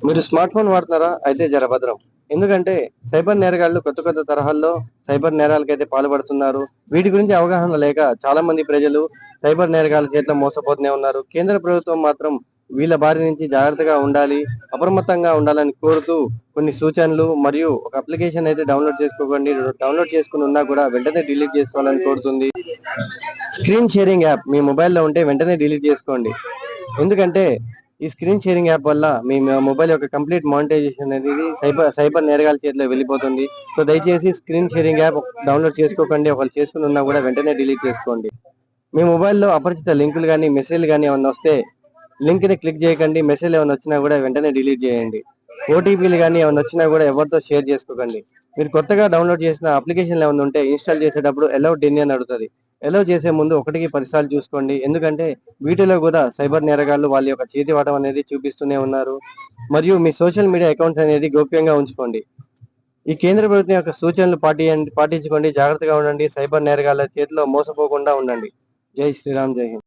మీరు smart phone వాడుతున్నారా? అయితే జర భద్రం. ఎందుకంటే సైబర్ నేరగాళ్లు కొత్త కొత్త తరహాల్లో సైబర్ నేరాలకైతే పాల్పడుతున్నారు. వీటి గురించి అవగాహన లేక చాలా మంది ప్రజలు సైబర్ నేరగాళ్ల చేతిలో మోసపోతూనే ఉన్నారు. కేంద్ర ప్రభుత్వం మాత్రం వీళ్ళ బారి నుంచి జాగ్రత్తగా ఉండాలి, అప్రమత్తంగా ఉండాలని కోరుతూ కొన్ని సూచనలు మరియు ఒక అప్లికేషన్ అయితే డౌన్లోడ్ చేసుకోకండి. డౌన్లోడ్ చేసుకుని ఉన్నా కూడా వెంటనే డిలీట్ చేసుకోవాలని కోరుతుంది. స్క్రీన్ షేరింగ్ యాప్ మీ మొబైల్లో ఉంటే వెంటనే డిలీట్ చేసుకోండి. ఎందుకంటే ఈ స్క్రీన్ షేరింగ్ యాప్ వల్ల మీ మొబైల్ యొక్క కంప్లీట్ మానిటైజేషన్ అనేది సైబర్ నేరగాల చేతిలో వెళ్ళిపోతుంది. సో దయచేసి స్క్రీన్ షేరింగ్ యాప్ డౌన్లోడ్ చేసుకోకండి. ఒకళ్ళు చేసుకుని ఉన్నా కూడా వెంటనే డిలీట్ చేసుకోండి. మీ మొబైల్లో అపరిచిత లింకులు కానీ మెసేజ్లు కానీ ఏమన్నా వస్తే లింక్ ని క్లిక్ చేయకండి. మెసేజ్ ఏమైనా వచ్చినా కూడా వెంటనే డిలీట్ చేయండి. ఓటీపీలు కానీ ఏమైనా వచ్చినా కూడా ఎవరితో షేర్ చేసుకోకండి. మీరు కొత్తగా డౌన్లోడ్ చేసిన అప్లికేషన్లు ఏమైనా ఉంటే ఇన్స్టాల్ చేసేటప్పుడు అలౌ డెన్ అని అడుగుతుంది. అలౌ చేసే ముందు ఒకటికి 10 సార్లు చూసుకోండి. ఎందుకంటే వీటిలో కూడా సైబర్ నేరగాళ్లు వాళ్ళ యొక్క చేతి వాటం అనేది చూపిస్తూనే ఉన్నారు. మరియు మీ సోషల్ మీడియా అకౌంట్స్ అనేది గోప్యంగా ఉంచుకోండి. ఈ కేంద్ర ప్రభుత్వం యొక్క సూచనలు పాటించుకోండి. జాగ్రత్తగా ఉండండి. సైబర్ నేరగాళ్ల చేతిలో మోసపోకుండా ఉండండి. జై శ్రీరామ్, జై హింద్.